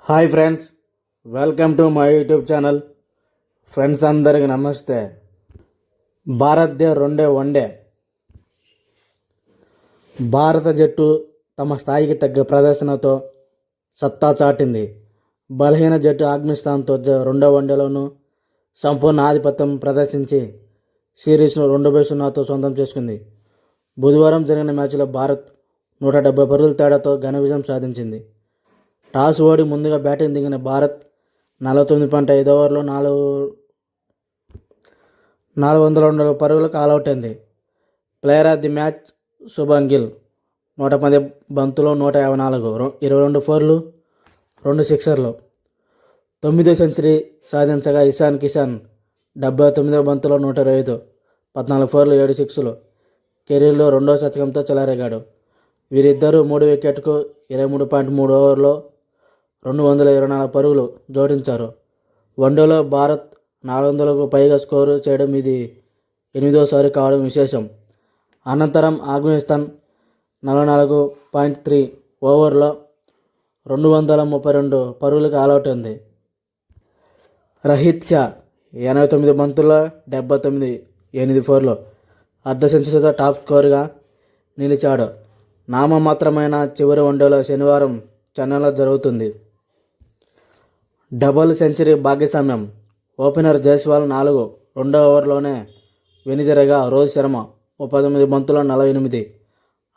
Hi friends, welcome to my YouTube channel. Friends అందరికి నమస్తే. భారత్దే రెండో వన్డే. భారత జట్టు తమ స్థాయికి తగ్గ ప్రదర్శనతో సత్తా చాటింది. బలహీన జట్టు ఆఫ్ఘనిస్తాన్తో రెండో వన్డేలోనూ సంపూర్ణ ఆధిపత్యం ప్రదర్శించి సిరీస్ను 2-0తో సొంతం చేసుకుంది. బుధవారం జరిగిన మ్యాచ్లో భారత్ 170 పరుగుల తేడాతో ఘన విజయం సాధించింది. టాస్ ఓడి ముందుగా బ్యాటింగ్ దిగిన భారత్ 49.5 ఓవర్లో 402 పరుగులకు ఆలౌట్ అయింది. Player of the match Shubman Gill 110 బంతులో 154, 22 ఫోర్లు, 2 సిక్సర్లు. 9వ సెంచరీ సాధించగా ఇషాన్ కిషన్ 79వ బంతులో 125, 14 ఫోర్లు, 7 సిక్స్లు. కెరీర్లో రెండో శతకంతో చెలరేగాడు. వీరిద్దరూ 3 వికెట్కు 23.3 ఓవర్లో 224 పరుగులు జోడించారు. వన్డేలో భారత్ 400కు పైగా స్కోరు చేయడం ఇది 8వసారి కావడం విశేషం. అనంతరం ఆఫ్ఘనిస్తాన్ 44.3 ఓవర్లో 232 పరుగులకు ఆలౌట్ అయింది. రహిత్ షా 89 బంతుల్లో 79, 8 ఫోర్లు, అర్ధ సెంచరీతో టాప్ స్కోరుగా నిలిచాడు. నామమాత్రమైన చివరి వన్డేలో శనివారం చెన్నైలో జరుగుతుంది. డబుల్ సెంచరీ భాగ్యస్వామ్యం. ఓపెనర్ జైస్వాల్ 4 రెండో ఓవర్లోనే వెనుదిరగా రోహిత్ శర్మ 39 బంతుల్లో 48,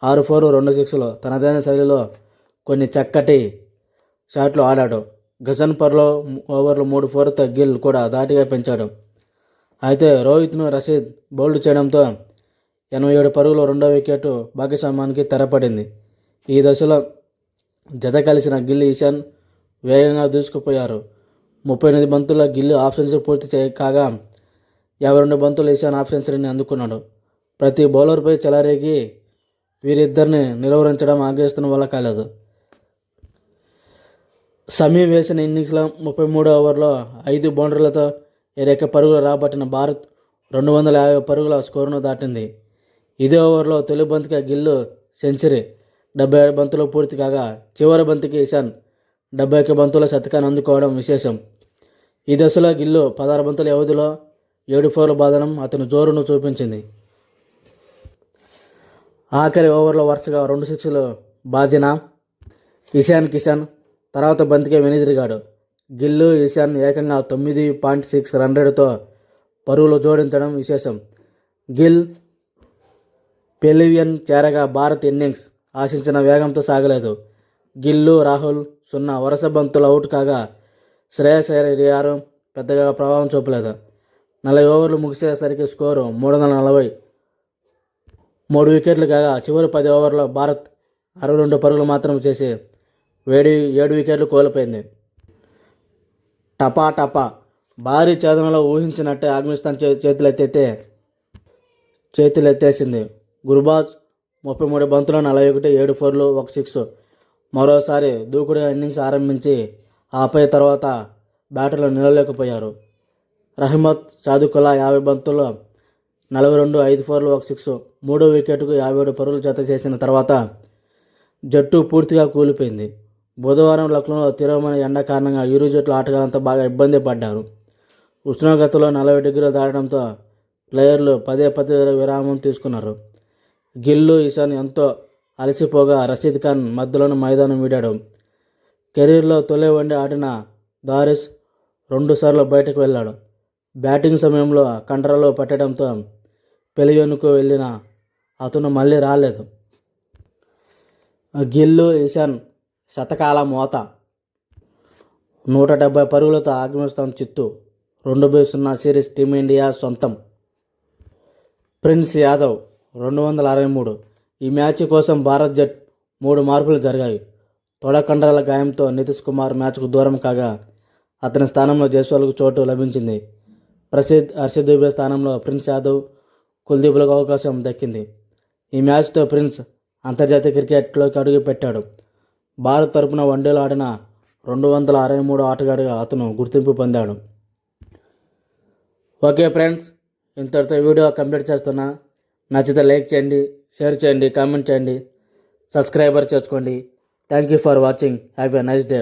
6 ఫోర్లు, 2 సిక్స్లు. తనదైన శైలిలో కొన్ని చక్కటి షాట్లు ఆడాడు. గజన్పర్లో ఓవర్లు 3 ఫోర్లతో గిల్ కూడా ధాటిగా పెంచాడు. అయితే రోహిత్ను రషీద్ బౌల్డ్ చేయడంతో 87 పరుగులు రెండో వికెట్ భాగ్యస్వామ్యానికి తెరపడింది. ఈ దశలో జత కలిసిన గిల్, ఇషాన్ వేగంగా దూసుకుపోయారు. 38 బంతుల్లో గిల్ హాఫ్ సెంచరీ పూర్తి కాగా 52 బంతులు ఇషాన్ హాఫ్ సెంచరీని అందుకున్నాడు. ప్రతి బౌలర్పై చెలరేగి వీరిద్దరిని నిలువరించడం ఆఫ్ఘనిస్తాన్ వల్ల కాలేదు. సమీ వేసిన ఇన్నింగ్స్లో 33వ ఓవర్లో 5 బౌండరీలతో 21 పరుగులు రాబట్టిన భారత్ 250 పరుగుల స్కోరును దాటింది. ఇదే ఓవర్లో తొలి బంతికి గిల్ సెంచరీ 77 బంతులు పూర్తి కాగా చివరి బంతికి ఇషాన్ 71 బంతుల శతకాన్ని అందుకోవడం విశేషం. ఈ దశలో గిల్లు 16 బంతుల వ్యవధిలో 7 ఫోర్లు బాదడం అతని జోరును చూపించింది. ఆఖరి ఓవర్లో వరుసగా 2 సిక్స్లు బాదిన ఇషాన్ కిషన్ తర్వాత బంతికే వెనుదిరిగాడు. గిల్లు, ఇషాన్ ఏకంగా 9.6 రన్ రేటుతో పరుగులు జోడించడం విశేషం. గిల్ పెవిలియన్ చేరగా భారత్ ఇన్నింగ్స్ ఆశించిన వేగంతో సాగలేదు. గిల్లు, రాహుల్ 0 వరుస బంతులు అవుట్ కాగా శ్రేయస్ అయ్యర్ పెద్దగా ప్రభావం చూపలేదు. 40 ఓవర్లు ముగిసేసరికి స్కోరు 340, 3 వికెట్లు కాగా చివరి 10 ఓవర్లో భారత్ 62 పరుగులు మాత్రం చేసి 7 వికెట్లు కోల్పోయింది. టపా భారీ ఛేదనలో ఊహించినట్టే ఆఫ్ఘనిస్తాన్ చేతులెత్తేసింది. గుర్బాజ్ 33 బంతుల్లో 41, 7 ఫోర్లు, 1 సిక్స్. మరోసారి దూకుడుగా ఇన్నింగ్స్ ఆరంభించి ఆపై తర్వాత బ్యాటర్లు నిలవలేకపోయారు. రహ్మద్ సాదుకుల్లా 50 బంతుల్లో 42, 5 ఫోర్లు, 1 సిక్స్. 3వ వికెట్కు 57 పరుగులు జత చేసిన తర్వాత జట్టు పూర్తిగా కూలిపోయింది. బుధవారం లక్నోలో తీవ్రమైన ఎండ కారణంగా ఇరు జట్ల ఆటగాళ్లంతా బాగా ఇబ్బంది పడ్డారు. ఉష్ణోగ్రతలో 40 డిగ్రీలు దాటడంతో ప్లేయర్లు పదే విరామం తీసుకున్నారు. గిల్లు, ఇషాన్ ఎంతో అలసిపోగా రషీద్ ఖాన్ మధ్యలోనే మైదానం వీడాడు. కెరీర్లో తొలి వన్డే ఆడిన దారిస్ 2 సార్లు బయటకు వెళ్ళాడు. బ్యాటింగ్ సమయంలో కండరాలు పట్టడంతో పెవిలియన్కు వెళ్ళిన అతను మళ్ళీ రాలేదు. గిల్లు, ఇషాన్ శతకాల మోత. 170 పరుగులతో ఆఫ్ఘనిస్తాన్ చిత్తు. 2-0 సిరీస్ టీమిండియా సొంతం. ప్రిన్స్ యాదవ్ 263. ఈ మ్యాచ్ కోసం భారత్ జట్ 3 మార్పులు జరిగాయి. తొడ కండరాల గాయంతో నితీష్ కుమార్ మ్యాచ్కు దూరం కాగా అతని స్థానంలో జైస్వాల్కు చోటు లభించింది. హర్షదీప్ దుబే స్థానంలో ప్రిన్స్ యాదవ్, కుల్దీప్లకు అవకాశం దక్కింది. ఈ మ్యాచ్తో ప్రిన్స్ అంతర్జాతీయ క్రికెట్లోకి అడుగుపెట్టాడు. భారత్ తరపున వన్డేలు ఆడిన 263 ఆటగాడిగా అతను గుర్తింపు పొందాడు. ఓకే ఫ్రెండ్స్, ఇంతటితో వీడియో కంప్లీట్ చేస్తున్నా. నచ్చితే లైక్ చేయండి, షేర్ చేయండి, కామెంట్ చేయండి, సబ్స్క్రైబర్ చేసుకోండి. Thank you for watching. Have a nice day.